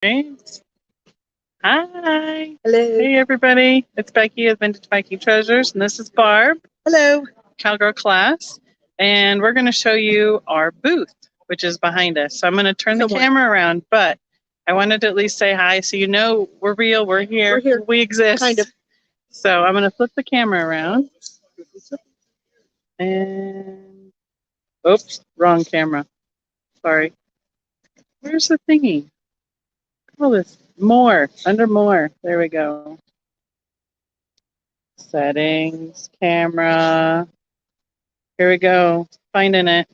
Hey. Hi. Hello. Hey, everybody. It's Becky of Vintage Viking Treasures, and this is Barb, Hello. Cowgirl Class. And we're going to show you our booth, which is behind us. So I'm going to turn the camera around, but I wanted to at least say hi so you know we're real, we're here, we exist. Kind of. So I'm going to flip the camera around. And, oops, wrong camera. Sorry. Where's the thingy? Oh, this more, under more. There we go. Settings, camera. Here we go. Finding it.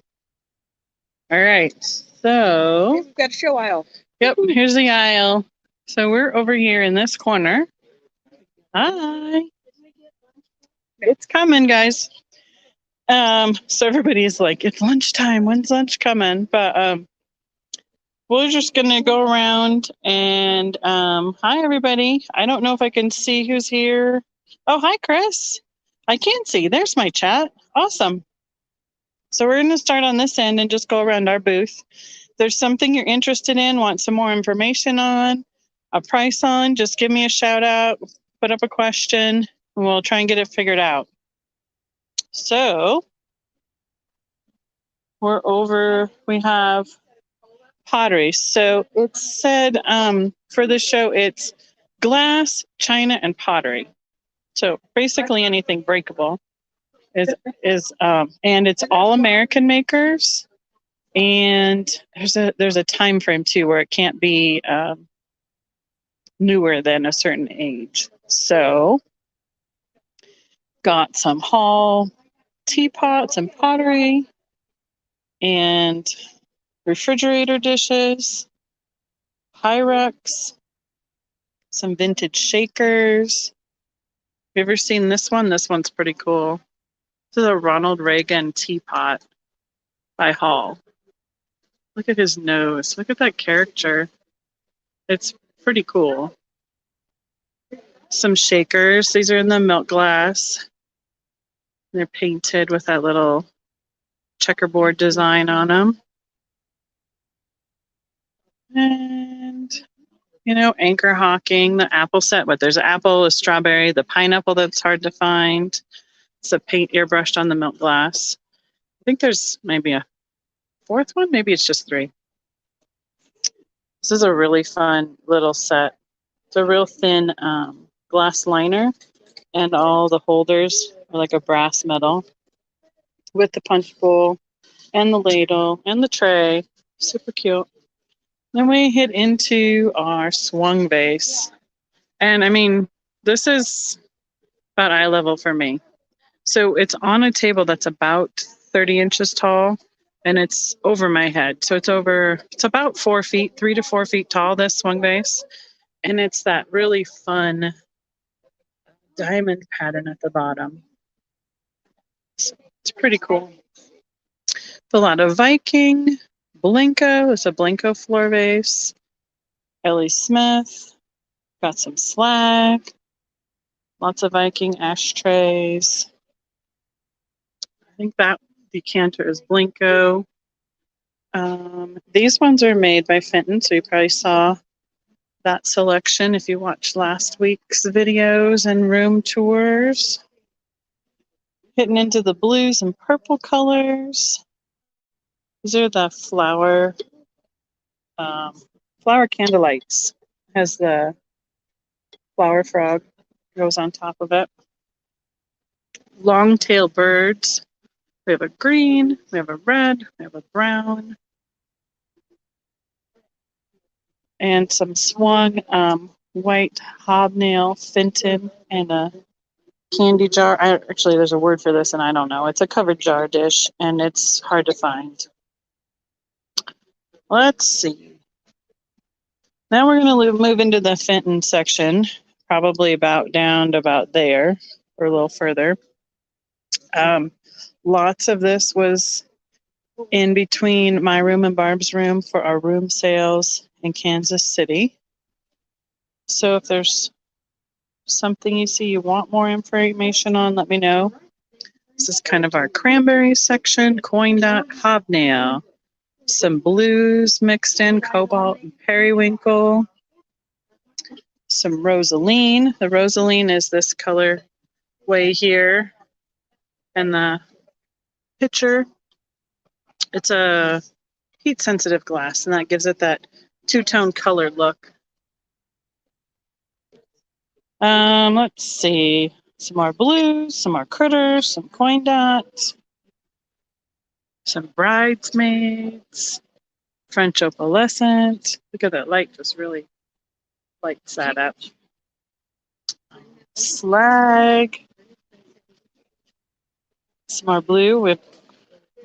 All right. So, We've got a show aisle. yep, here's the aisle. So we're over here in this corner. Hi. It's coming, guys. So everybody's like, it's lunchtime. When's lunch coming? But we're just gonna go around and hi everybody. I don't know if I can see who's here. Oh, hi Chris. I can see. There's my chat. Awesome. So we're going to start on this end and just go around our booth. If there's something you're interested in, want some more information on, a price on, just give me a shout out, put up a question, and we'll try and get it figured out. So we're over, we have pottery. So it's said for this show, it's glass, china, and pottery. So basically anything breakable is and it's all American makers. And there's a time frame too where it can't be newer than a certain age. So got some hall teapots and pottery and refrigerator dishes, Pyrex, some vintage shakers. Have you ever seen this one? This one's pretty cool. This is a Ronald Reagan teapot by Hall. Look at his nose. Look at that character. It's pretty cool. Some shakers. These are in the milk glass. They're painted with that little checkerboard design on them. And, you know, anchor hawking, the apple set. But there's an apple, a strawberry, the pineapple that's hard to find. It's a paint airbrushed on the milk glass. I think there's maybe a fourth one. Maybe it's just three. This is a really fun little set. It's a real thin glass liner, and all the holders are like a brass metal with the punch bowl and the ladle and the tray. Super cute. Then we hit into our swung vase. And I mean, this is about eye level for me. So it's on a table that's about 30 inches tall, and it's over my head. So it's about 4 feet, 3 to 4 feet tall, this swung vase. And it's that really fun diamond pattern at the bottom. So it's pretty cool. A lot of Viking, Blinko. It's a Blinko floor vase. Ellie Smith. Got some slag. Lots of Viking ashtrays. I think that decanter is Blinko. These ones are made by Fenton, so you probably saw that selection if you watched last week's videos and room tours. Hitting into the blues and purple colors. These are the flower candlelights. Has the flower frog goes on top of it. Long-tailed birds. We have a green, we have a red, we have a brown, and some swung white hobnail, Fenton, and a candy jar. Actually, there's a word for this, and I don't know. It's a covered jar dish, and it's hard to find. Let's see. Now we're going to move into the Fenton section, probably about down to about there, or a little further. Lots of this was in between my room and Barb's room for our room sales in Kansas City. So if there's something you see you want more information on, let me know. This is kind of our cranberry section, coin dot, hobnail, some blues mixed in, cobalt and periwinkle. some rosaline. The rosaline is this color way here. And the picture, it's a heat sensitive glass, and that gives it that two-tone colored look. Let's see. Some more blues, some more critters, some coin dots, some bridesmaids, French opalescent. Look at that light, just really lights that up. Slag. Some more blue with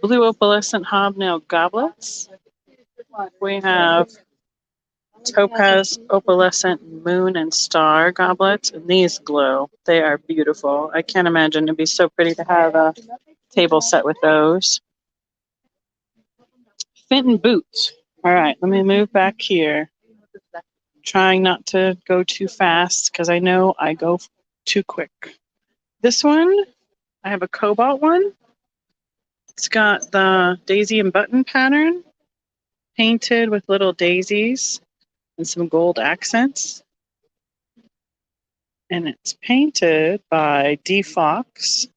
blue opalescent hobnail goblets. We have topaz opalescent moon and star goblets, and these glow. They are beautiful. I can't imagine it'd be so pretty to have a table set with those. Fenton boots. All right, let me move back here. Trying not to go too fast because I know I go too quick. This one, I have a cobalt one. It's got the daisy and button pattern painted with little daisies and some gold accents. And it's painted by D. Fox.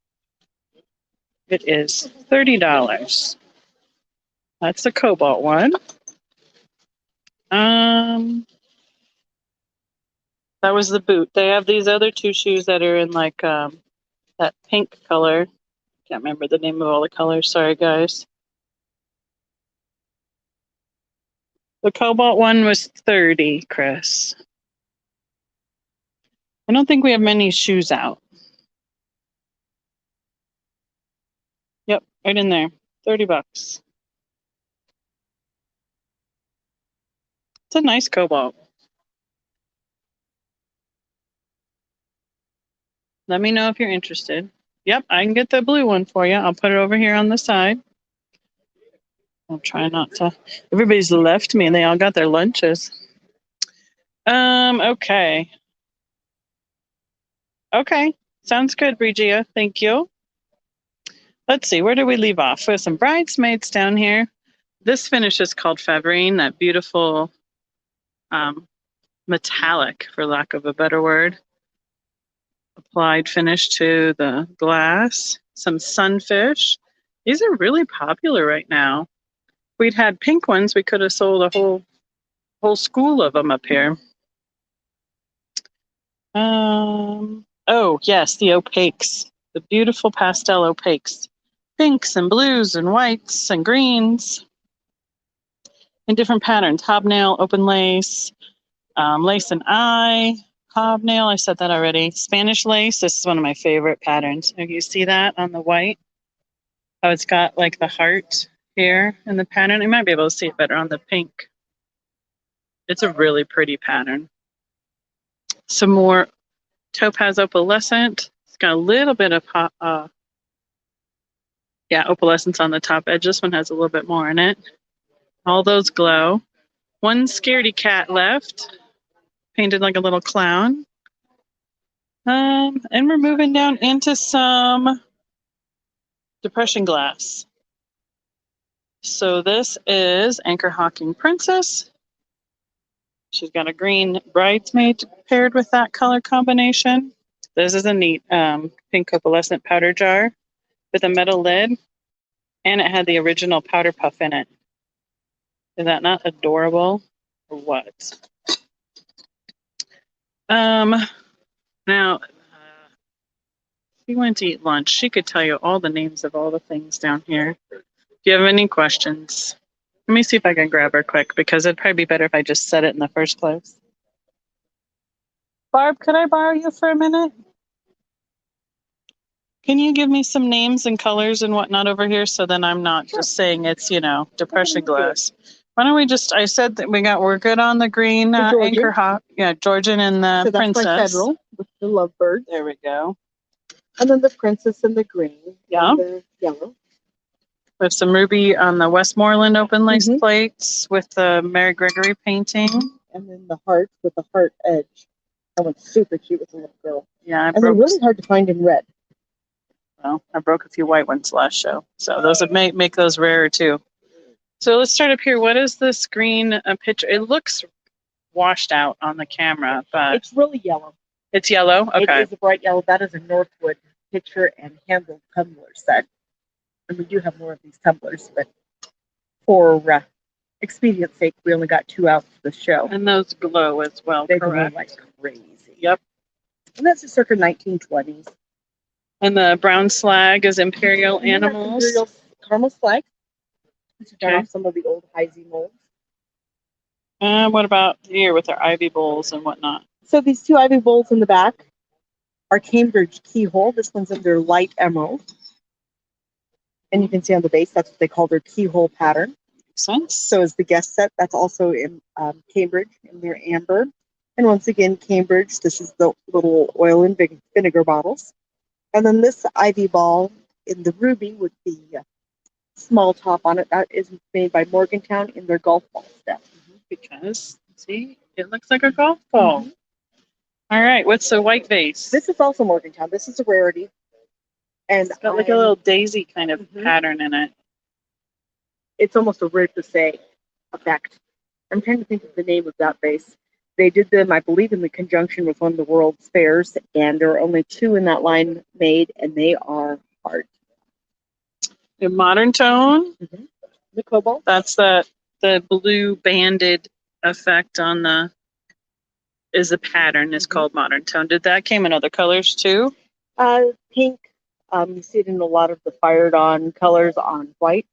It is $30. That's the cobalt one. That was the boot. They have these other two shoes that are in like that pink color. Can't remember the name of all the colors. Sorry, guys. The cobalt one was $30, Chris. I don't think we have many shoes out. Yep, right in there. $30. It's a nice cobalt. Let me know if you're interested. Yep, I can get the blue one for you. I'll put it over here on the side. I'll try not to. Everybody's left me and they all got their lunches. Okay. Okay, sounds good, Brigia. Thank you. Let's see, where do we leave off? We have some bridesmaids down here. This finish is called Favreen, that beautiful metallic, for lack of a better word, applied finish to the glass. Some sunfish. These are really popular right now. If we'd had pink ones, we could have sold a whole school of them up here. Oh, yes, the opaques. The beautiful pastel opaques. Pinks and blues and whites and greens in different patterns. Hobnail, open lace, lace and eye, hobnail. I said that already. Spanish lace. This is one of my favorite patterns. You see that on the white? Oh, it's got like the heart here in the pattern. You might be able to see it better on the pink. It's a really pretty pattern. Some more topaz opalescent. It's got a little bit of opalescence on the top edge. This one has a little bit more in it. All those glow. One scaredy cat left, painted like a little clown. And we're moving down into some depression glass. So this is Anchor Hawking Princess. She's got a green bridesmaid paired with that color combination. This is a neat pink opalescent powder jar with a metal lid, and it had the original powder puff in it. Is that not adorable or what? Now, she went to eat lunch. She could tell you all the names of all the things down here. If you have any questions, let me see if I can grab her quick, because it'd probably be better if I just said it in the first place. Barb, could I borrow you for a minute? Can you give me some names and colors and whatnot over here, so then I'm not just saying it's, depression glass. Why don't we just, I said that we're good on the green Anchor Hawk. Yeah, Georgian and the so Princess. That's my federal with the lovebird. There we go. And then the princess in the green. Yeah. And the yellow. We have some ruby on the Westmoreland open lace plates with the Mary Gregory painting. And then the heart with the heart edge. That one's super cute with the little girl. Yeah, and they're really hard to find in red. Well, I broke a few white ones last show, so those would make those rarer too. So let's start up here. What is this green picture? It looks washed out on the camera, but It's really yellow. it's yellow. It Okay. is a bright yellow. That is a Northwood pitcher and handle tumbler set. And we do have more of these tumblers, but for expedience sake, we only got 2 out for the show. And those glow as well, They glow correct? like crazy. Yep. And that's a circa 1920s. And the brown slag is Imperial And then that's Animals. Imperial caramel slag. These are done Okay. off some of the old Heisey molds. And what about here with our ivy bowls and whatnot? So these 2 ivy bowls in the back are Cambridge keyhole. This one's in their light emerald. And you can see on the base, that's what they call their keyhole pattern. Makes sense. So is the guest set. That's also in Cambridge in their amber. And once again, Cambridge, this is the little oil and vinegar bottles. And then this ivy ball in the ruby with the small top on it, that is made by Morgantown in their golf ball set. Because, see, it looks like a golf ball. Mhm. All right, what's the white vase? This is also Morgantown. This is a rarity. And It's got like a little daisy kind of Mhm. pattern in it. It's almost a rare to say effect. I'm trying to think of the name of that vase. They did them, I believe, in the conjunction with one of the World's Fairs, and there are only 2 in that line made, and they are hard. The modern tone, The cobalt, that's the blue banded effect on the, is the pattern is Mhm. called modern tone. Did that came in other colors too? pink. You see it in a lot of the fired on colors on white.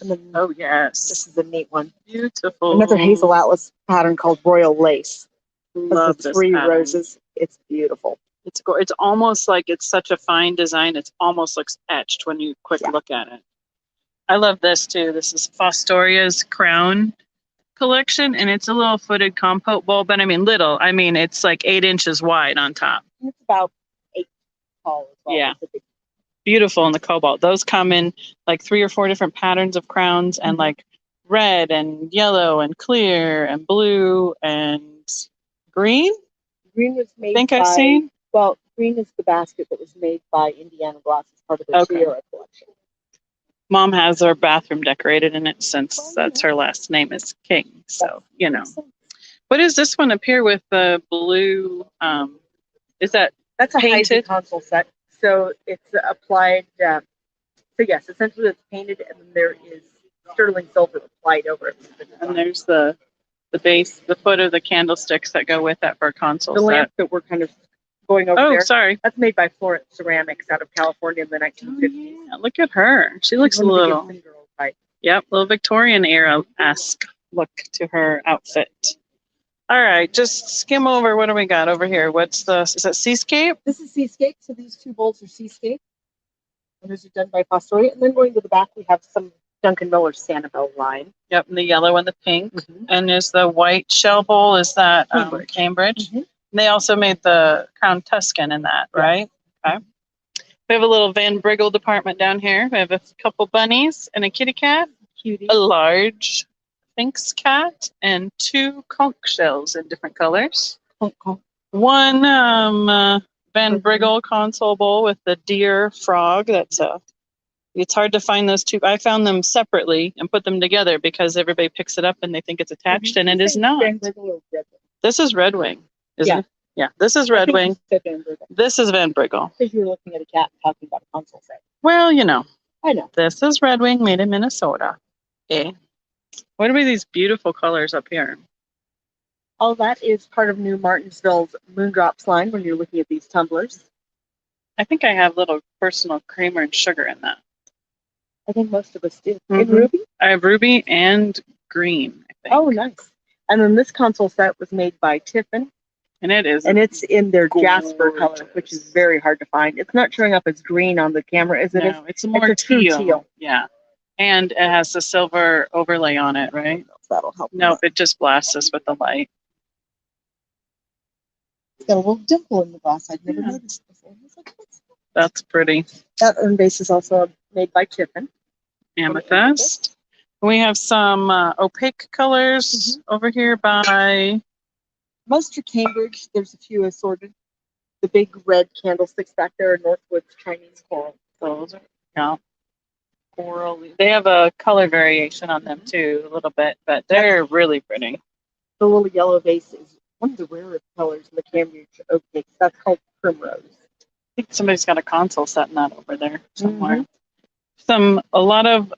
And then Oh, this yes. is a neat one. Beautiful. Another hazel atlas pattern called Royal Lace. Love With the this 3 pattern. roses. It's beautiful. It's almost like it's such a fine design. It's almost looks etched when you quick Yeah. look at it. I love this too. This is Fostoria's crown collection, and it's a little footed compote bowl, but I mean little. I mean it's like 8 inches wide on top. And it's about 8 tall as well. Yeah. It's a big- Beautiful in the cobalt. Those come in like 3 or 4 different patterns of crowns, and Mhm. like red and yellow and clear and blue and green. Green was I made think by, I've seen. well, green is the basket that was made by Indiana Glass as part of their Okay. Sierra collection. Mom has her bathroom decorated in it since Oh, that's yeah. her last name is King. So, you know. Makes sense. What is this one up here with the blue? Is that That's a painted? Heisey console set. So it's applied, so yes, essentially it's painted and then there is sterling silver applied over it. And there's the base, the foot of the candlesticks that go with that for a console The set. lamp that we're kind of going over Oh, there, sorry. that's made by Florence Ceramics out of California in the Oh, 1950s. yeah. Look at her. She looks a One of the little, Gibson girls, right? yep, little Victorian era-esque look to her outfit. All right, just skim over. What do we got over here? Is that Seascape? This is Seascape, so these 2 bowls are Seascape. And those are done by Fostoria. And then going to the back, we have some Duncan Miller Sanibel line. Yep, and the yellow and the pink. Mhm. And is the white shell bowl, is that Cambridge. Cambridge? Mhm. And they also made the Crown Tuscan in that, Yes. right? Okay. We have a little Van Briggle department down here. We have a couple bunnies and a kitty cat, Cutie. a large Sphinx cat, and 2 conch shells in different colors. One Van Briggle console bowl with the deer frog. It's hard to find those 2. I found them separately and put them together because everybody picks it up and they think it's attached, and it is not. Van Briggle or Red Wing? This is Red Wing, isn't Yeah. it? Yeah, this is I Red think Wing. you said Van Briggle. This is Van Briggle. Because you were looking at a cat and talking about a console set. Well, you know, I know. this is Red Wing made in Minnesota. Eh. What are these beautiful colors up here? All that is part of New Martinsville's Moondrops line when you're looking at these tumblers. I think I have little personal creamer and sugar in that. I think most of us do. Mhm. In ruby? I have ruby and green, I think. Oh, nice. And then this console set was made by Tiffin, And it is. and it's in their Jasper color, gorgeous. which is very hard to find. It's not showing up as green on the camera, is it? No, it's more a true teal. teal. Yeah. And it has the silver overlay on it, right? That'll help. Nope, it just blasts us with the light. It's got a little dimple in the glass. I'd never Yeah. noticed before. I was like, what's that? That's pretty. That urn base is also made by Tiffin. Amethyst. We have some opaque colors over here by Most are Cambridge. There's a few assorted. The big red candlesticks back there are Northwood's Chinese coral. those. Yeah. Coral. They have a color variation on them too, a little bit, but they're really pretty. The little yellow vase is one of the rarest colors in the Cambridge Opaque. That's called Primrose. I think somebody's got a console setting that over there somewhere. Mm-hmm. A lot of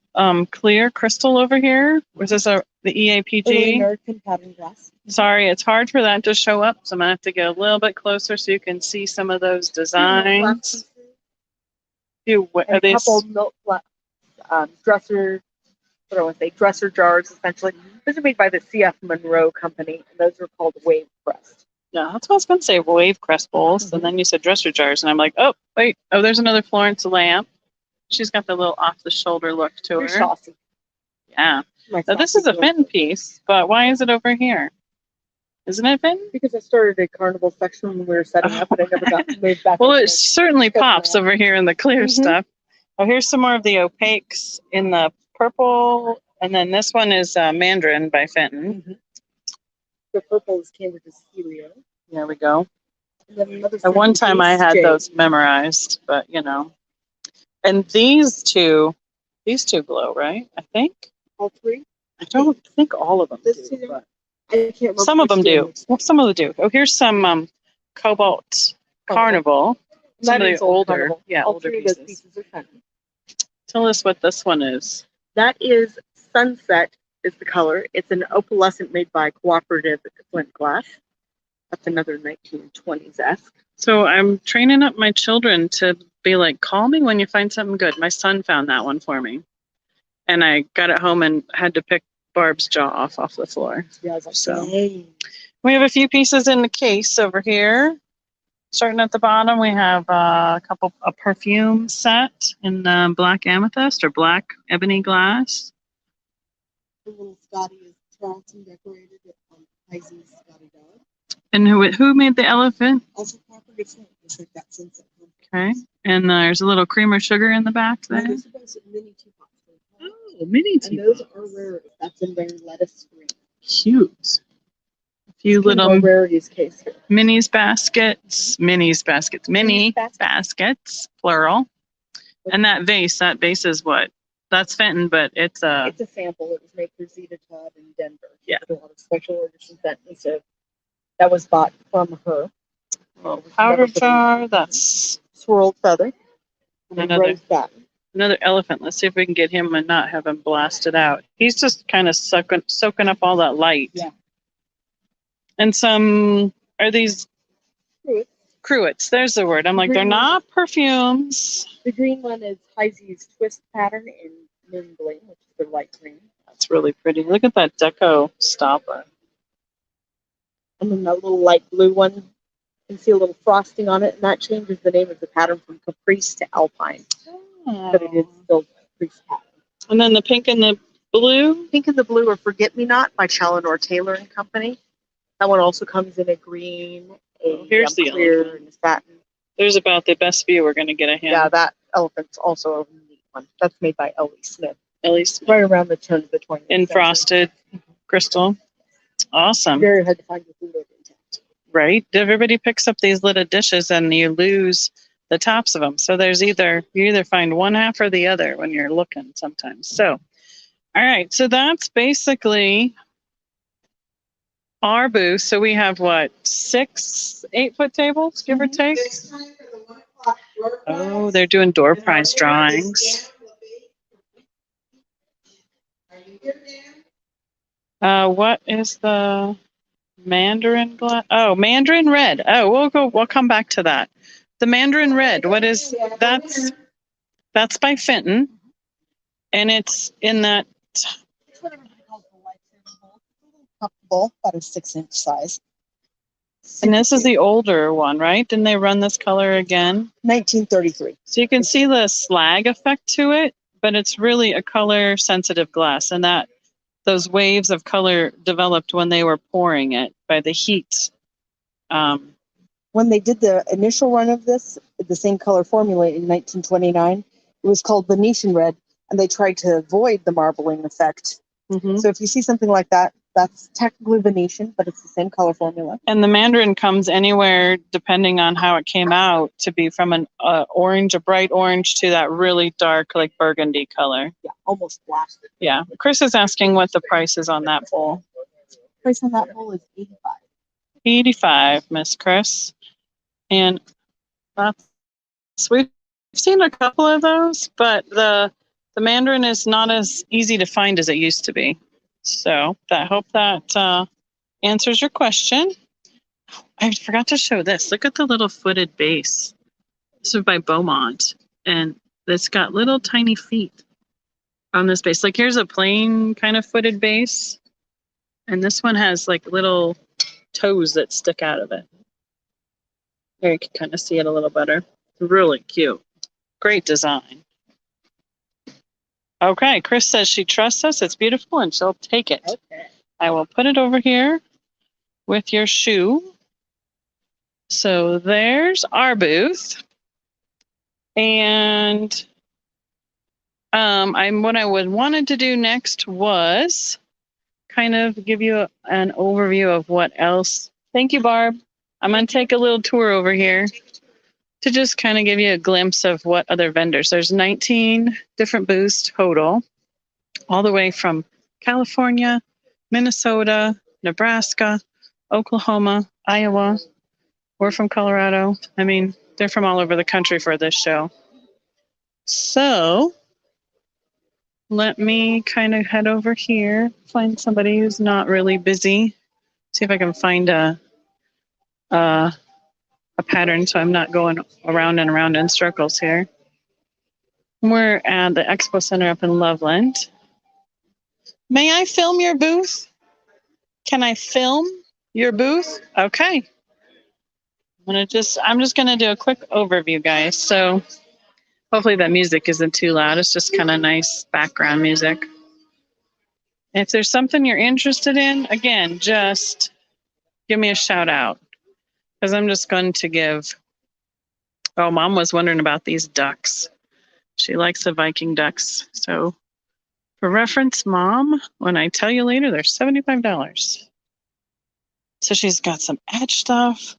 clear crystal over here. Was this the EAPG? American pattern glass. Sorry, it's hard for that to show up, so I'm gonna have to get a little bit closer so you can see some of those designs. And a couple milk glass dresser. What do I want to say? Dresser jars, essentially. Those are made by the C.F. Monroe Company, and those are called Wave Crest. Yeah, that's what I was gonna say. Wave crest bowls, and then you said dresser jars, and I'm like, oh wait, oh there's another Florence lamp. She's got the little off the shoulder look to her. Saucy. Yeah. Now this is a Finn piece, but why is it over here? Isn't it Finn? Because I started a carnival section when we were setting up, and I never got moved back. Well, it certainly pops over here in the clear stuff. Oh, here's some more of the opaques in the purple, and then this one is Mandarin by Fenton. The purple is Cambridge's Helio. There we go. And then another At one time I had those memorized, but you know. And these two glow, right? I think. All three? I don't think all of them do, but I can't remember. Some of them do. Well, some of them do. Oh, here's some Cobalt Carnival. Some of the older, older pieces. Those pieces are Fenton. Tell us what this one is. That is Sunset is the color. It's an opalescent made by Cooperative Flint Glass. That's another 1920s-esque. So I'm training up my children to be like, call me when you find something good. My son found that one for me. And I got it home and had to pick Barb's jaw off the floor. Yeah, like, so we have a few pieces in the case over here. Starting at the bottom, we have a perfume set in black amethyst or black ebony glass. The little Scotty is Charlton decorated on Pisces Scotty dog. And who made the elephant? Also Cooperative Flint, just like that Sunset. Okay. And there's a little cream or sugar in the back there. Those are those mini teapots. Oh, mini teapots. And those are rare. That's in their lettuce green. Cute. A few little rarities case here. mini baskets, plural. And that vase is what? That's Fenton, but it's a sample. It was made for Zeta Todd in Denver. Yeah. A lot of special orders from Fenton, so that was bought from her. Little powder jar. That's swirled feather. And another elephant. Let's see if we can get him and not have him blasted out. He's just kind of soaking up all that light. Yeah. And some are these cruets. There's the word. I'm like, they're not perfumes. The green one is Heise's twist pattern in Moon Bling, which is the light green. That's really pretty. Look at that deco stopper. And then that little light blue one, you can see a little frosting on it, and that changes the name of the pattern from Caprice to Alpine. Oh. But it is still Caprice pattern. And then the pink and the blue? Pink and the blue are Forget Me Not by Challenor Taylor and Company. That one also comes in a green, here's the clear, elephant. and satin. There's about the best view we're going to get of him. Yeah, that elephant's also a neat one. That's made by Ellie Smith. Ellie Smith. Right around the turn of the 20th in century. Frosted crystal. Awesome. Very hard to find with the lid intact. Right? Everybody picks up these little dishes and you lose the tops of them. So you either find one half or the other when you're looking sometimes. So, all right. So that's basically our booth. So we have 6 8-foot tables, give or take. Oh, they're doing door prize drawings. What is the Mandarin glass? Oh, Mandarin red. Oh, we'll come back to that. The Mandarin red. What is that's by Fenton, and it's in that. Bowl, about a 6-inch size. And this is the older one, right? Didn't they run this color again? 1933. So you can see the slag effect to it, but it's really a color sensitive glass, and that those waves of color developed when they were pouring it by the heat. When they did the initial run of this, the same color formula in 1929, it was called Venetian red, and they tried to avoid the marbling effect. Mm-hmm. So if you see something like that, that's technically Venetian, but it's the same color formula. And the Mandarin comes anywhere, depending on how it came out, to be from an orange, a bright orange, to that really dark, like burgundy color. Yeah, almost blasted. Yeah. Chris is asking what the price is on that bowl. Price on that bowl is $85. 85, Miss Chris. And that's, we've seen a couple of those, but the Mandarin is not as easy to find as it used to be. So I hope that answers your question. I forgot to show this. Look at the little footed base. This is by Beaumont, and it's got little tiny feet on this base. Like here's a plain kind of footed base, and this one has like little toes that stick out of it. There you can kind of see it a little better. Really cute. Great design. Okay, Chris says she trusts us. It's beautiful, and she'll take it. Okay. I will put it over here with your shoe. So there's our booth. And what I wanted to do next was kind of give you an overview of what else. Thank you, Barb. I'm going to take a little tour over here to just kind of give you a glimpse of what other vendors. There's 19 different booths total, all the way from California, Minnesota, Nebraska, Oklahoma, Iowa. We're from Colorado. I mean, they're from all over the country for this show. So let me kind of head over here, find somebody who's not really busy. See if I can find a pattern so I'm not going around and around in circles here. We're at the Expo Center up in Loveland. May I film your booth? Can I film your booth? Okay. I'm just gonna do a quick overview, guys. So hopefully that music isn't too loud. It's just kind of nice background music. If there's something you're interested in, again, just give me a shout out, because I'm just going to give. Oh, Mom was wondering about these ducks. She likes the Viking ducks. So for reference, Mom, when I tell you later, they're $75. So she's got some edge stuff.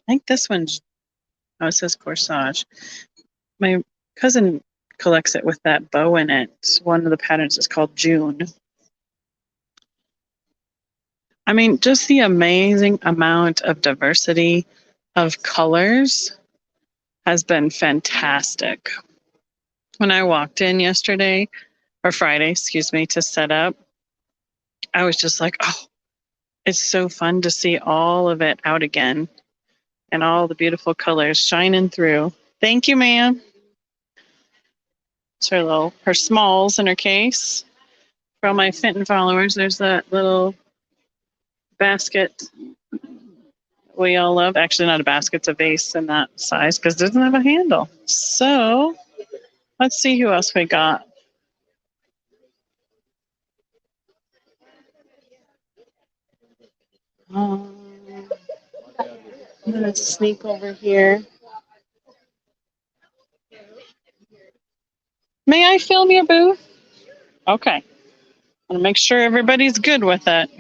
I think this one's, oh, it says corsage. My cousin collects it with that bow in it. One of the patterns is called June. I mean, just the amazing amount of diversity of colors has been fantastic. When I walked in yesterday, or Friday, excuse me, to set up, I was just like, oh, it's so fun to see all of it out again and all the beautiful colors shining through. Thank you, ma'am. It's her smalls in her case. For all my Fenton followers, there's that little basket we all love. Actually, not a basket, it's a vase in that size because it doesn't have a handle. So let's see who else we got. I'm going to sneak over here. May I film your booth? Okay. I'm going to make sure everybody's good with it.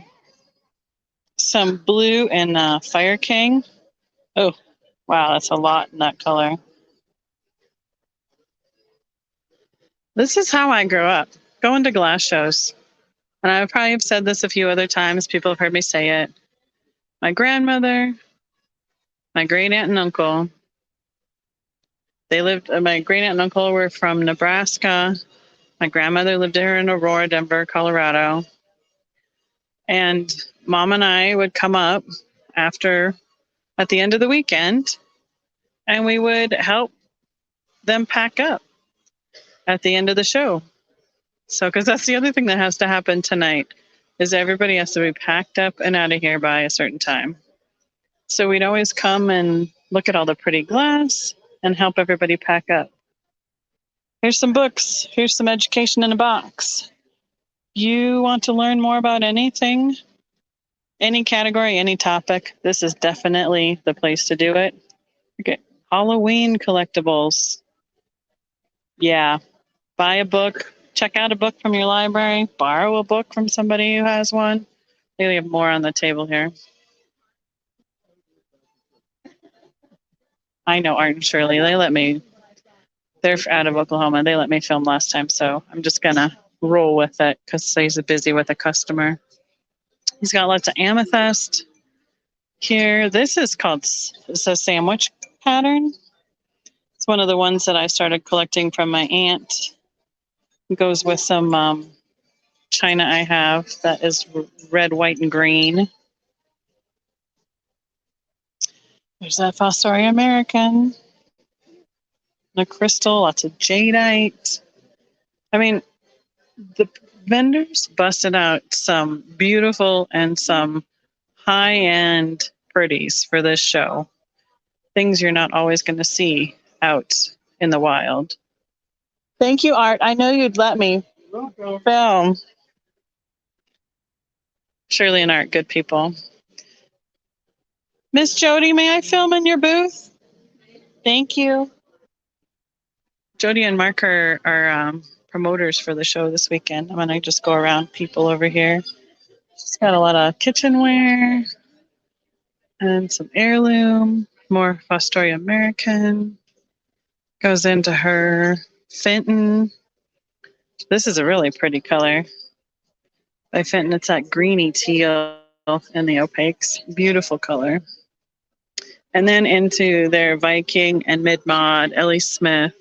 Some blue and Fire King. Oh, wow, that's a lot in that color. This is how I grew up, going to glass shows. And I probably have said this a few other times. People have heard me say it. My grandmother, my great aunt and uncle, my great aunt and uncle were from Nebraska. My grandmother lived here in Aurora, Denver, Colorado. And Mom and I would come up at the end of the weekend, and we would help them pack up at the end of the show. So, because that's the other thing that has to happen tonight, is everybody has to be packed up and out of here by a certain time. So we'd always come and look at all the pretty glass and help everybody pack up. Here's some books. Here's some education in a box. You want to learn more about anything, any category, any topic, this is definitely the place to do it. Okay. Halloween collectibles. Yeah. Buy a book. Check out a book from your library. Borrow a book from somebody who has one. We have more on the table here. I know Art and Shirley. They're out of Oklahoma. They let me film last time, so I'm just going to roll with it because he's busy with a customer. He's got lots of amethyst here. This is called, it's a sandwich pattern. It's one of the ones that I started collecting from my aunt. It goes with some china I have that is red, white, and green. There's that Fostoria American. The crystal, lots of jadeite. I mean, the vendors busted out some beautiful and some high-end pretties for this show. Things you're not always going to see out in the wild. Thank you, Art. I know you'd let me film. Shirley and Art, good people. Miss Jody, may I film in your booth? Thank you. Jody and Mark are promoters for the show this weekend. I'm going to just go around people over here. She's got a lot of kitchenware and some heirloom, more Fostoria American. Goes into her Fenton. This is a really pretty color. By Fenton, it's that greeny teal in the opaques. Beautiful color. And then into their Viking and mid-mod Ellie Smith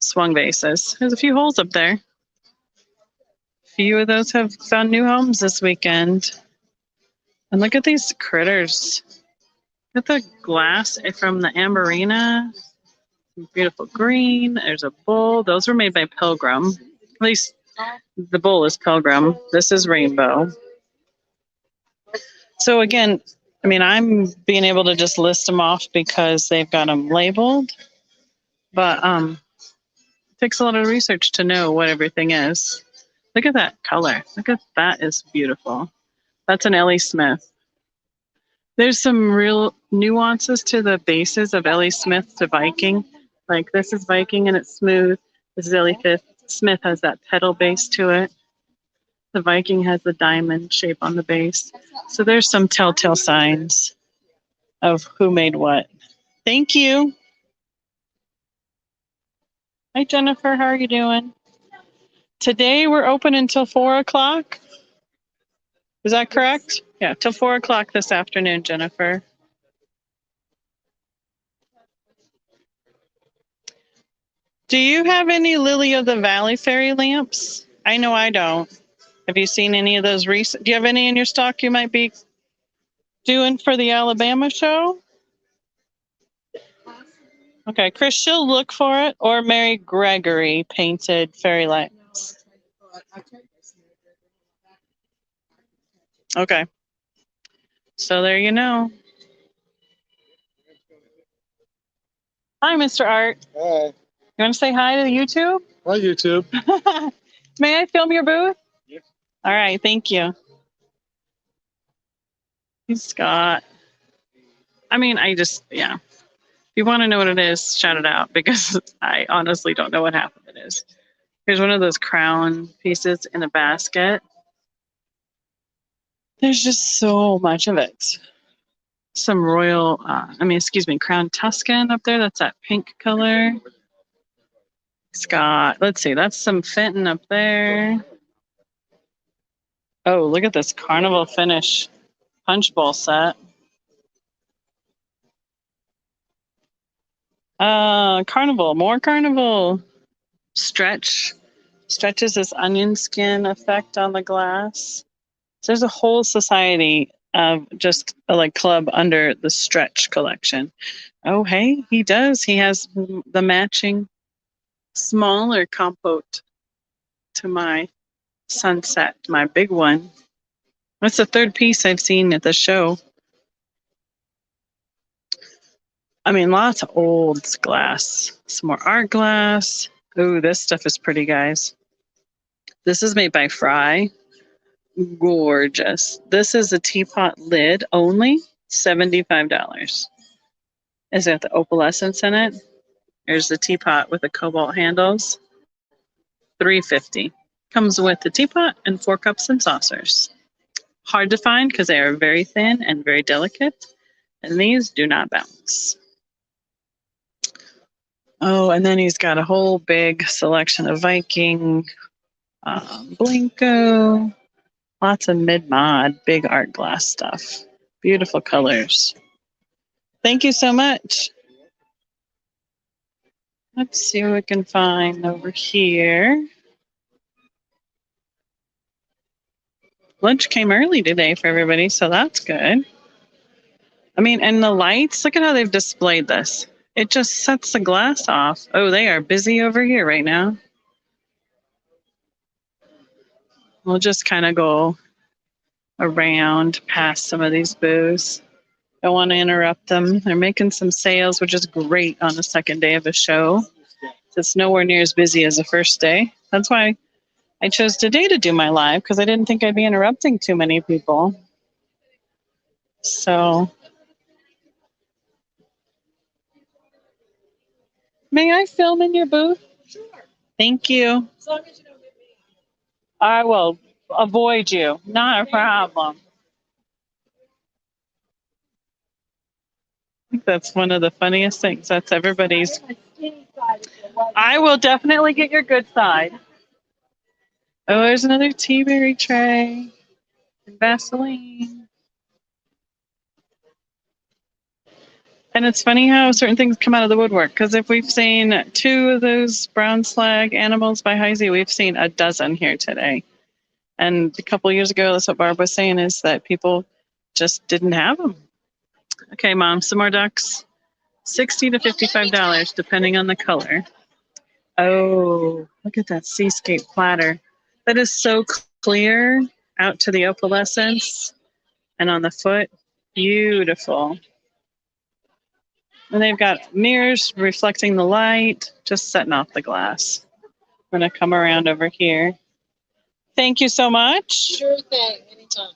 swung vases. There's a few holes up there. A few of those have found new homes this weekend. And look at these critters. Look at the glass from the Amberina. Beautiful green. There's a bull. Those were made by Pilgrim. At least the bull is Pilgrim. This is Rainbow. So again, I mean, I'm being able to just list them off because they've got them labeled. But it takes a lot of research to know what everything is. Look at that color. Look at that is beautiful. That's an Ellie Smith. There's some real nuances to the bases of Ellie Smith to Viking. Like this is Viking and it's smooth. This is Ellie Smith has that petal base to it. The Viking has the diamond shape on the base. So there's some telltale signs of who made what. Thank you. Hi, Jennifer. How are you doing? Today we're open until 4 o'clock. Is that correct? Yeah, till 4 o'clock this afternoon, Jennifer. Do you have any Lily of the Valley fairy lamps? I know I don't. Have you seen any of those recent? Do you have any in your stock you might be doing for the Alabama show? Okay, Chris, she'll look for it. Or Mary Gregory painted fairy lamps. Okay. So there you know. Hi, Mr. Art. Hi. You want to say hi to YouTube? Hi, YouTube. May I film your booth? Yes. All right, thank you. He's got, I mean, yeah. If you want to know what it is, shout it out because I honestly don't know what half of it is. Here's one of those crown pieces in a basket. There's just so much of it. Some royal, crown Tuscan up there. That's that pink color. It's got, let's see, that's some Fenton up there. Oh, look at this carnival finish punch bowl set. Carnival, more carnival. Stretches this onion skin effect on the glass. So there's a whole society of just like club under the stretch collection. Oh, hey, he does. He has the matching smaller compote to my sunset, my big one. That's the third piece I've seen at the show. I mean, lots of old glass. Some more art glass. Ooh, this stuff is pretty, guys. This is made by Fry. Gorgeous. This is a teapot lid only, $75. It's got the opalescence in it. There's the teapot with the cobalt handles, $3.50. Comes with the teapot and 4 cups and saucers. Hard to find because they are very thin and very delicate, and these do not bounce. Oh, and then he's got a whole big selection of Viking, Blinko, Lots of mid-mod, big art glass stuff. Beautiful colors. Thank you so much. Let's see what we can find over here. Lunch came early today for everybody, so that's good. I mean, and the lights, look at how they've displayed this. It just sets the glass off. Oh, they are busy over here right now. We'll just kind of go around past some of these booths. Don't want to interrupt them. They're making some sales, which is great on the second day of a show. It's nowhere near as busy as the first day. That's why I chose today to do my live, because I didn't think I'd be interrupting too many people. So, may I film in your booth? Sure. Thank you. As long as you don't get me. I will avoid you. Not a problem. I think that's one of the funniest things. That's everybody's. I will definitely get your good side. Oh, there's another tea berry tray and Vaseline. And it's funny how certain things come out of the woodwork. Because if we've seen 2 of those brown slag animals by Heisey, we've seen a dozen here today. And a couple of years ago, that's what Barb was saying, is that people just didn't have them. Okay, Mom, some more ducks. $60 to $55, depending on the color. Oh, look at that seascape platter. That is so clear out to the opalescence and on the foot. Beautiful. And they've got mirrors reflecting the light, just setting off the glass. We're going to come around over here. Thank you so much. Sure thing, anytime.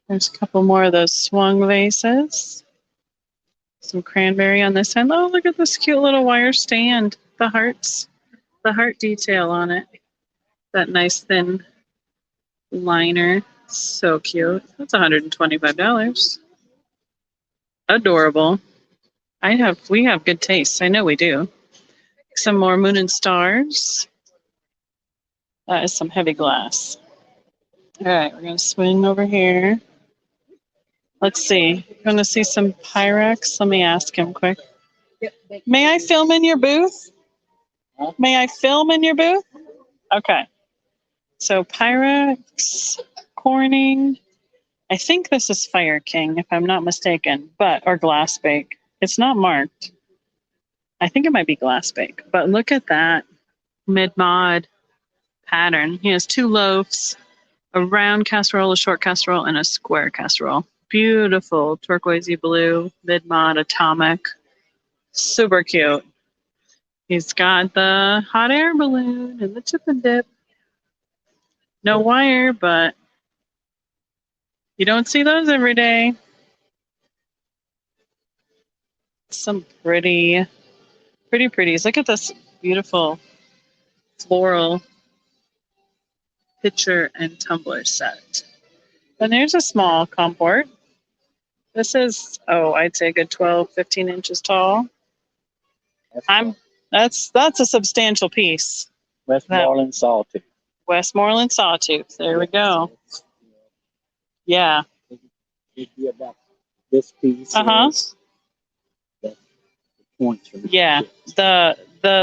There's a couple more of those swung vases. Some cranberry on this end. Oh, look at this cute little wire stand. The hearts, the heart detail on it. That nice thin liner. So cute. That's $125. Adorable. We have good taste. I know we do. Some more moon and stars. That is some heavy glass. All right, we're going to swing over here. Let's see. Going to see some Pyrex. Let me ask him quick. May I film in your booth? May I film in your booth? Okay. So Pyrex Corning. I think this is Fire King, if I'm not mistaken, or Glass Bake. It's not marked. I think it might be Glass Bake, but look at that mid-mod pattern. He has 2 loaves, a round casserole, a short casserole, and a square casserole. Beautiful turquoisey blue, mid-mod atomic. Super cute. He's got the hot air balloon and the chip and dip. No wire, but you don't see those every day. Some pretties. Look at this beautiful floral pitcher and tumbler set. And there's a small comport. This is, I'd say a good 12, 15 inches tall. That's a substantial piece. Westmoreland Sawtooth. Westmoreland Sawtooth. There we go. Yeah. It'd be about this piece. The points from Yeah. The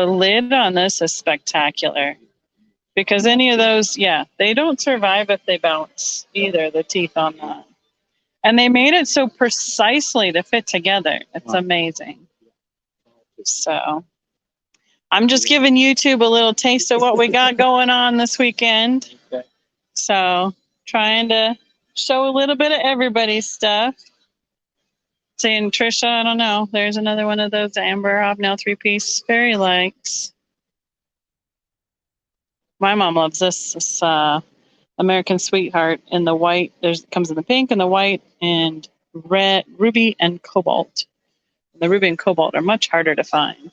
lid on this is spectacular. Because any of those, they don't survive if they bounce either, the teeth on that. And they made it so precisely to fit together. It's amazing. So I'm just giving YouTube a little taste of what we got going on this weekend. Okay. So trying to show a little bit of everybody's stuff. Saying Trisha, I don't know. There's another one of those Amber Hobnail 3-piece fairy likes. My mom loves this American Sweetheart in the white. It comes in the pink and the white and red, ruby and cobalt. The ruby and cobalt are much harder to find.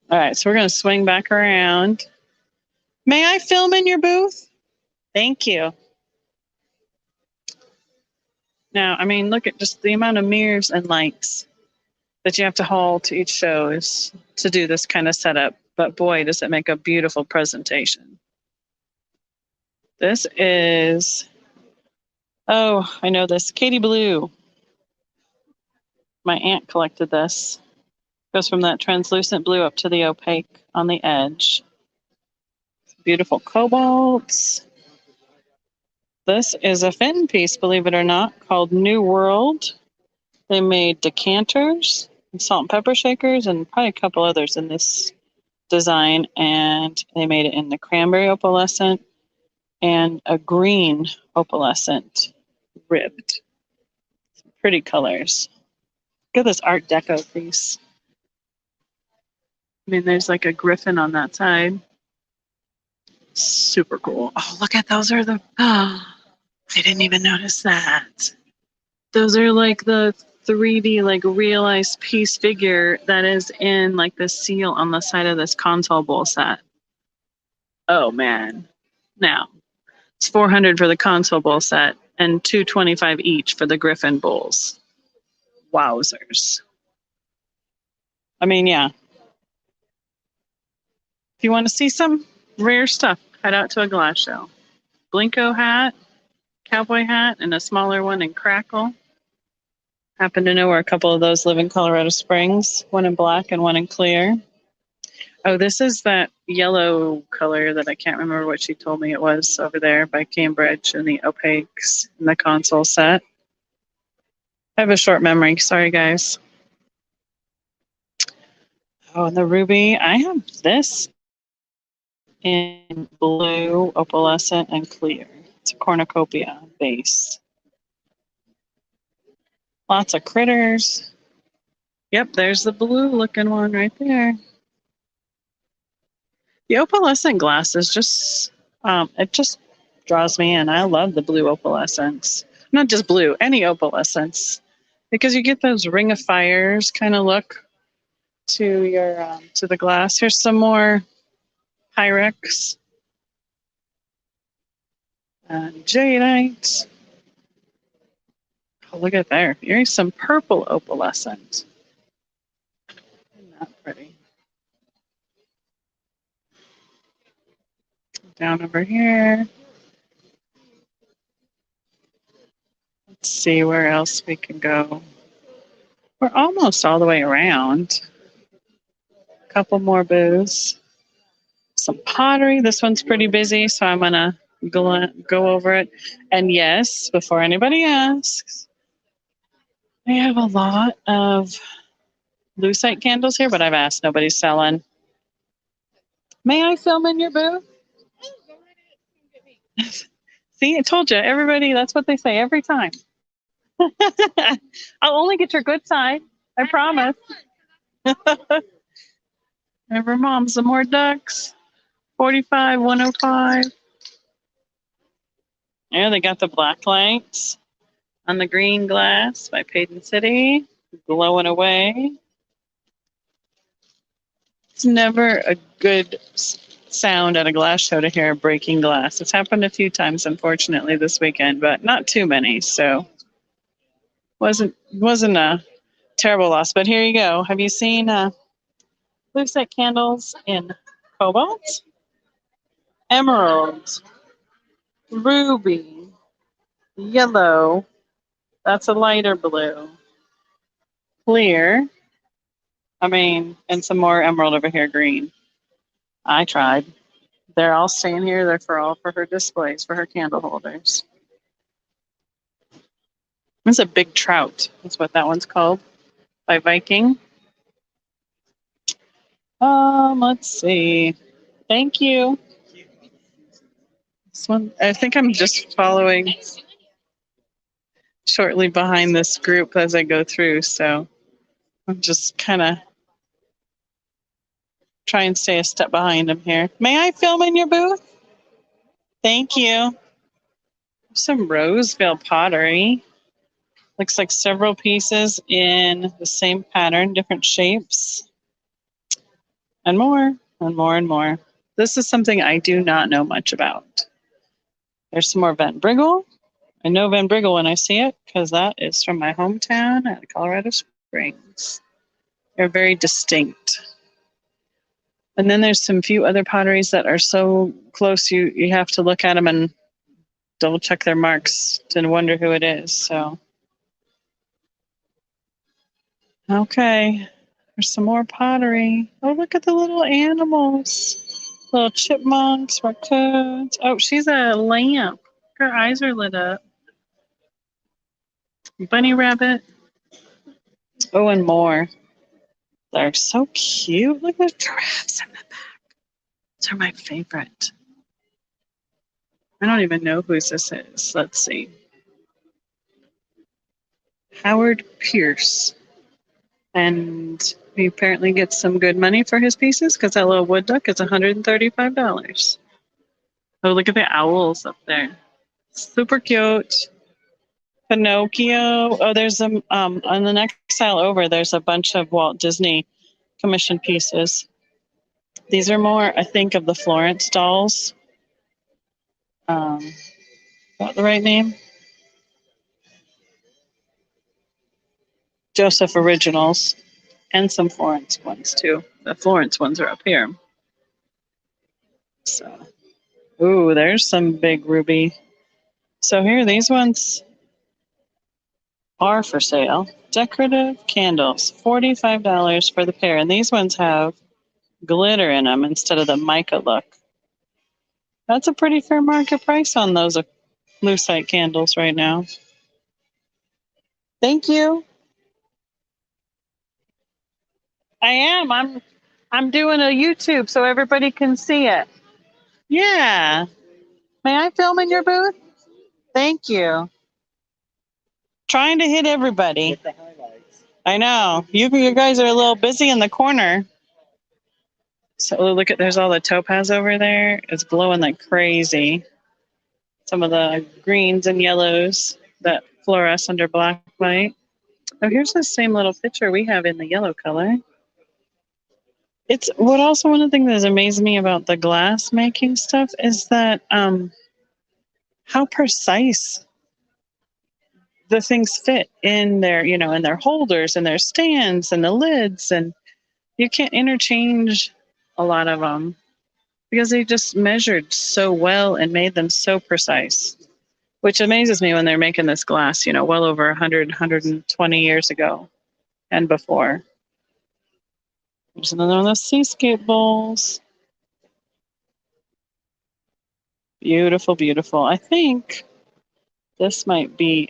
All right, so we're going to swing back around. May I film in your booth? Thank you. Now, I mean, look at just the amount of mirrors and lights that you have to haul to each show is to do this kind of setup. But boy, does it make a beautiful presentation. This is, oh, I know this, Katie Blue. My aunt collected this. Goes from that translucent blue up to the opaque on the edge. Beautiful cobalts. This is a fin piece, believe it or not, called New World. They made decanters, and salt and pepper shakers, and probably a couple others in this design. And they made it in the cranberry opalescent and a green opalescent ribbed. Pretty colors. Look at this Art Deco piece. I mean, there's like a griffin on that side. Super cool. Oh, look at those are the, oh, I didn't even notice that. Those are like the 3D, like realized piece figure that is in like the seal on the side of this console bowl set. Oh man. Now, it's $400 for the console bowl set and $225 each for the Griffin bowls. Wowzers. I mean, yeah. If you want to see some rare stuff, head out to a glass show. Blinko hat, cowboy hat, and a smaller one in Crackle. Happen to know where a couple of those live in Colorado Springs, one in black and one in clear. Oh, this is that yellow color that I can't remember what she told me it was over there by Cambridge and the opaques in the console set. I have a short memory. Sorry, guys. Oh, and the ruby. I have this in blue, opalescent, and clear. It's a cornucopia base. Lots of critters. Yep, there's the blue looking one right there. The opalescent glass is just, it just draws me in. I love the blue opalescence. Not just blue, any opalescence. Because you get those ring of fires kind of look to your, to the glass. Here's some more Pyrex. Jadeite. Oh, look at there. Here's some purple opalescent. Isn't that pretty? Down over here. Let's see where else we can go. We're almost all the way around. A couple more booths. Some pottery. This one's pretty busy, so I'm going to go over it. And yes, before anybody asks, I have a lot of lucite candles here, but I've asked, nobody's selling. May I film in your booth? See, I told you, everybody, that's what they say every time. I'll only get your good side. I promise. Remember, Mom, some more ducks. 45, 105. Yeah, they got the black lights on the green glass by Payton City, glowing away. It's never a good sound at a glass show to hear breaking glass. It's happened a few times, unfortunately, this weekend, but not too many, so wasn't a terrible loss. But here you go. Have you seen lucite candles in cobalt, emerald, ruby, yellow? That's a lighter blue. Clear. I mean, and some more emerald over here, green. I tried. They're all staying here. They're for her displays, for her candle holders. It's a big trout. That's what that one's called by Viking. Let's see. Thank you. This one, I think I'm just following shortly behind this group as I go through, so I'm just kind of try and stay a step behind them here. May I film in your booth? Thank you. Some Roseville Pottery. Looks like several pieces in the same pattern, different shapes. And more, and more, and more. This is something I do not know much about. There's some more Van Briggle. I know Van Briggle when I see it because that is from my hometown at Colorado Springs. They're very distinct. And then there's some few other potteries that are so close you have to look at them and double check their marks to wonder who it is. So, okay, there's some more pottery. Oh, look at the little animals. Little chipmunks, raccoons. Oh, she's a lamp. Her eyes are lit up. Bunny rabbit. Oh, and more. They're so cute. Look at the giraffes in the back. These are my favorite. I don't even know whose this is. Let's see. Howard Pierce. And he apparently gets some good money for his pieces because that little wood duck is $135. Oh, look at the owls up there. Super cute. Pinocchio. Oh, there's on the next aisle over, there's a bunch of Walt Disney commissioned pieces. These are more, I think, of the Florence dolls. Is that the right name? Joseph Originals. And some Florence ones, too. The Florence ones are up here. So, ooh, there's some big ruby. So here, these ones are for sale. Decorative candles, $45 for the pair. And these ones have glitter in them instead of the mica look. That's a pretty fair market price on those lucite candles right now. Thank you. I am. I'm doing a YouTube so everybody can see it. Yeah. May I film in your booth? Thank you. Trying to hit everybody. Get the highlights. I know. You guys are a little busy in the corner. So look at, there's all the topaz over there. It's glowing like crazy. Some of the greens and yellows that fluoresce under black light. Oh, here's the same little picture we have in the yellow color. It's what also one of the things that amazed me about the glass making stuff is that how precise the things fit in their, in their holders and their stands and the lids, and you can't interchange a lot of them because they just measured so well and made them so precise, which amazes me when they're making this glass, well over 100, 120 years ago and before. There's another one of those seascape bowls. Beautiful, beautiful. I think this might be,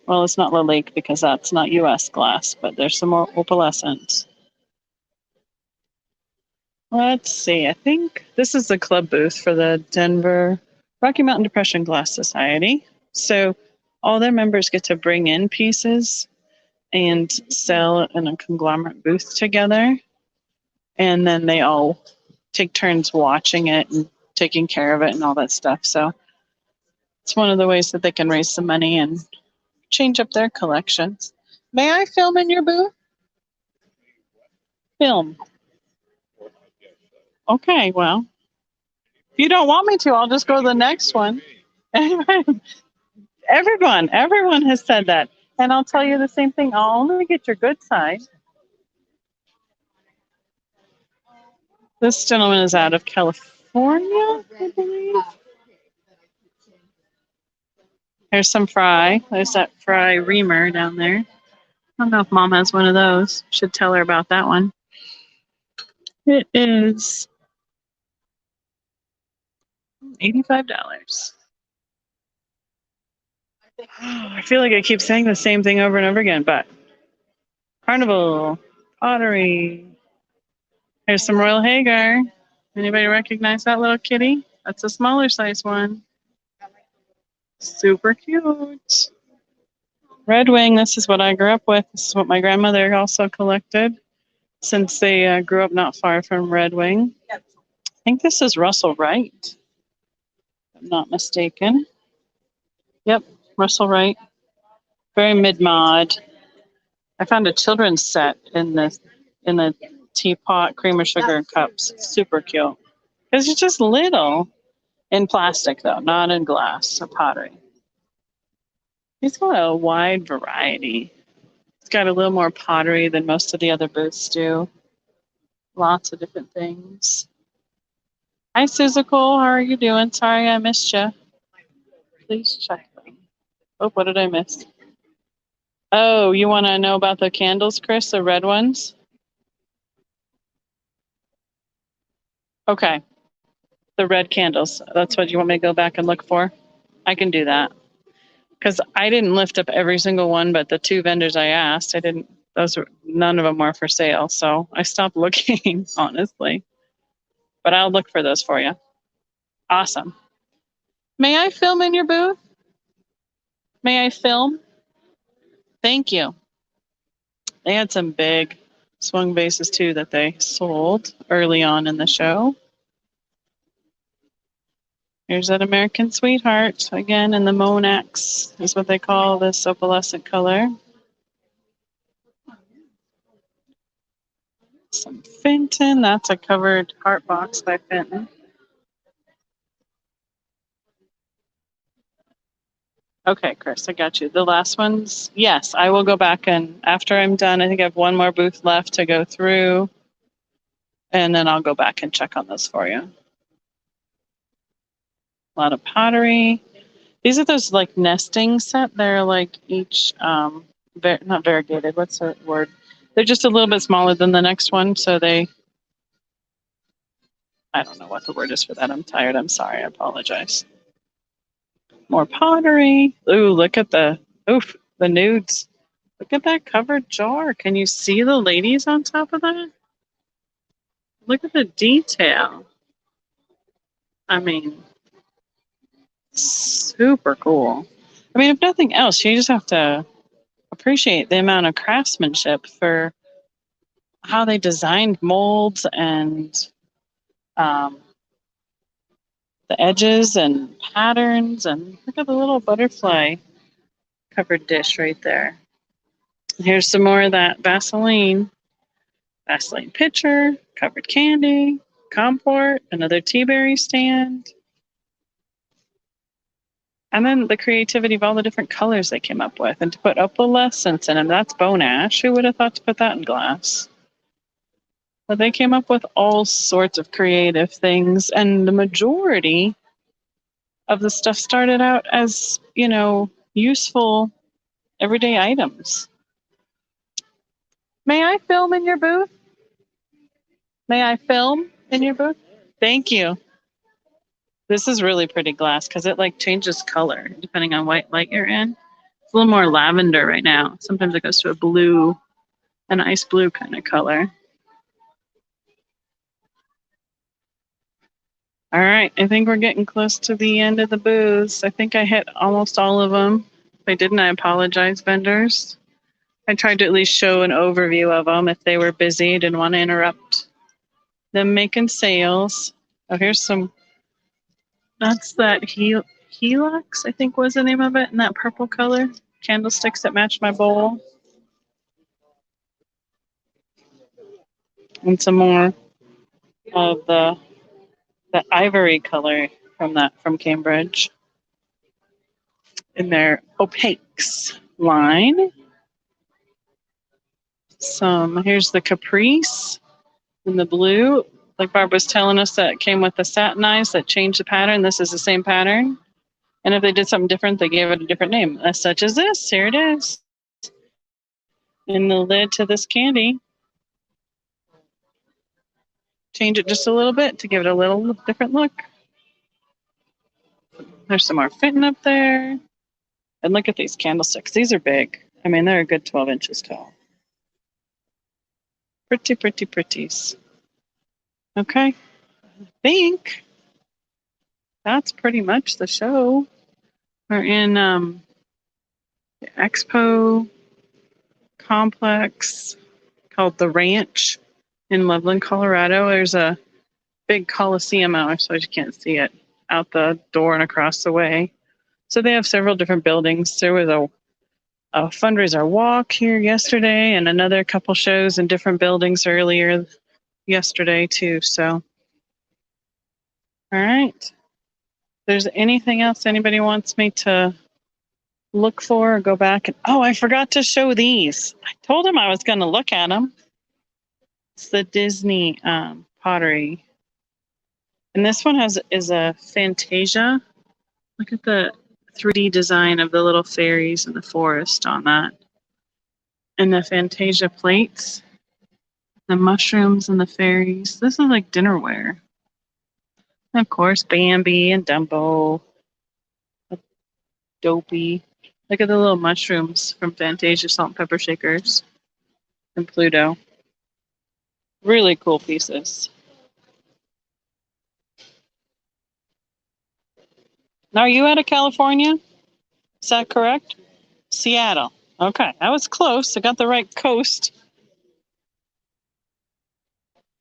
well, it's not La Lake because that's not U.S. glass, but there's some more opalescent. Let's see. I think this is the club booth for the Denver Rocky Mountain Depression Glass Society. So all their members get to bring in pieces and sell in a conglomerate booth together. And then they all take turns watching it and taking care of it and all that stuff. So it's one of the ways that they can raise some money and change up their collections. May I film in your booth? Film. Okay, well, if you don't want me to, I'll just go to the next one. Everyone has said that. And I'll tell you the same thing. I'll only get your good side. This gentleman is out of California, I believe. There's some fry. There's that fry reamer down there. I don't know if Mom has one of those. Should tell her about that one. It is $85. I feel like I keep saying the same thing over and over again, but Carnival, Pottery. Here's some Royal Hagar. Anybody recognize that little kitty? That's a smaller size one. Super cute. Red Wing, this is what I grew up with. This is what my grandmother also collected since they grew up not far from Red Wing. I think this is Russell Wright, if I'm not mistaken. Yep, Russell Wright. Very mid-mod. I found a children's set in the Teapot creamer sugar cups. Super cute. It's just little. In plastic, though, not in glass or pottery. He's got a wide variety. He's got a little more pottery than most of the other booths do. Lots of different things. Hi, Suzical. How are you doing? Sorry I missed you. Please check them. Oh, what did I miss? Oh, you want to know about the candles, Chris? The red ones? Okay. The red candles. That's what you want me to go back and look for? I can do that. Because I didn't lift up every single one, but the 2 vendors I asked, none of them were for sale. So I stopped looking, honestly. But I'll look for those for you. Awesome. May I film in your booth? May I film? Thank you. They had some big swung vases too that they sold early on in the show. Here's that American Sweetheart, again in the Monax is what they call this opalescent color. Some Fenton, that's a covered heart box by Fenton. Okay, Chris, I got you. The last ones, yes, I will go back and after I'm done, I think I have one more booth left to go through. And then I'll go back and check on those for you. A lot of pottery. These are those like nesting set. They're like each, not variegated, what's the word? They're just a little bit smaller than the next one. So I don't know what the word is for that. I'm tired. I'm sorry. I apologize. More pottery. Ooh, look at the nudes. Look at that covered jar. Can you see the ladies on top of that? Look at the detail. I mean, super cool. I mean, if nothing else, you just have to appreciate the amount of craftsmanship for how they designed molds and the edges and patterns. And look at the little butterfly covered dish right there. Here's some more of that Vaseline pitcher, covered candy, comport, another tea berry stand. And then the creativity of all the different colors they came up with. And to put opalescence in them, that's bone ash. Who would have thought to put that in glass? But they came up with all sorts of creative things. And the majority of the stuff started out as, useful everyday items. May I film in your booth? May I film in your booth? Thank you. This is really pretty glass because it like changes color depending on what light you're in. It's a little more lavender right now. Sometimes it goes to a blue, an ice blue kind of color. All right, I think we're getting close to the end of the booths. I think I hit almost all of them. If I didn't, I apologize, vendors. I tried to at least show an overview of them if they were busy. Didn't want to interrupt them making sales. Oh, here's some. That's that Helix, I think was the name of it, in that purple color. Candlesticks that match my bowl. And some more of the ivory color from Cambridge in their opaques line. Here's the Caprice in the blue. Like Barb was telling us, that came with the satinized that changed the pattern. This is the same pattern. And if they did something different, they gave it a different name, such as this. Here it is. In the lid to this candy. Change it just a little bit to give it a little different look. There's some more fitting up there. And look at these candlesticks. These are big. I mean, they're a good 12 inches tall. Pretty, pretty, pretties. Okay. I think that's pretty much the show. We're in the Expo complex called The Ranch in Loveland, Colorado. There's a big Coliseum out, so you can't see it out the door and across the way. So they have several different buildings. There was a fundraiser walk here yesterday and another couple shows in different buildings earlier yesterday too. So, all right. If there's anything else anybody wants me to look for or go back and I forgot to show these. I told him I was going to look at them. It's the Disney pottery. And this one is a Fantasia. Look at the 3D design of the little fairies in the forest on that. And the Fantasia plates, the mushrooms and the fairies. This is like dinnerware. And of course, Bambi and Dumbo. Dopey. Look at the little mushrooms from Fantasia salt and pepper shakers and Pluto. Really cool pieces. Now, are you out of California? Is that correct? Seattle. Okay, I was close. I got the right coast.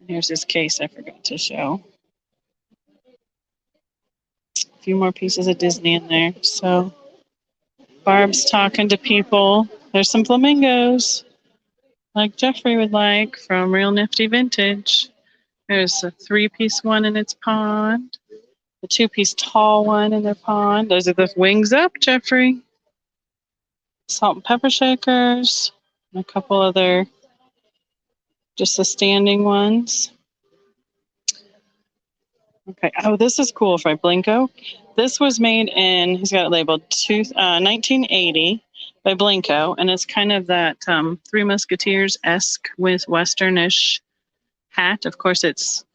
Here's this case I forgot to show. A few more pieces of Disney in there. So Barb's talking to people. There's some flamingos, like Jeffrey would like, from Real Nifty Vintage. There's a 3-piece one in its pond, a 2-piece tall one in their pond. Those are the wings up, Jeffrey. Salt and pepper shakers, and a couple other, just the standing ones. Okay. Oh, this is cool for Blinko. This was made in, he's got it labeled 1980 by Blinko, and it's kind of that Three Musketeers-esque with Westernish hat. Of course, it's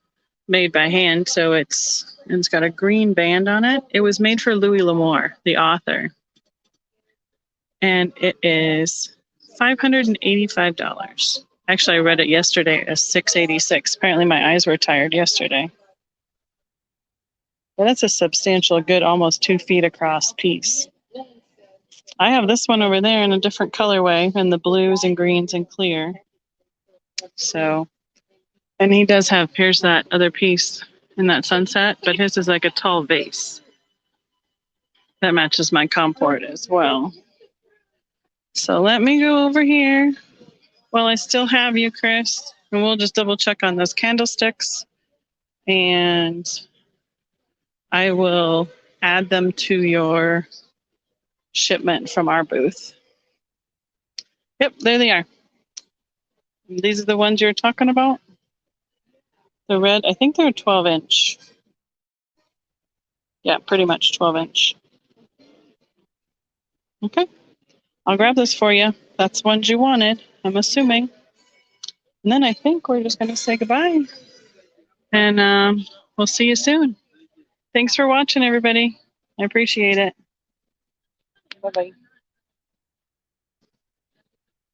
made by hand, so it's got a green band on it. It was made for Louis L'Amour, the author, and it is $585. Actually, I read it yesterday as $686. Apparently, my eyes were tired yesterday. But that's a substantial, good, almost 2 feet across piece. I have this one over there in a different colorway, in the blues and greens and clear. So, and he does have, here's that other piece in that sunset, but his is like a tall vase. That matches my comport as well. So let me go over here while I still have you, Chris, and we'll just double check on those candlesticks, and I will add them to your shipment from our booth. Yep, there they are. These are the ones you're talking about? The red, I think they're 12-inch. Yeah, pretty much 12-inch. Okay, I'll grab this for you. That's ones you wanted, I'm assuming. And then I think we're just going to say goodbye. And we'll see you soon. Thanks for watching, everybody. I appreciate it. Bye-bye.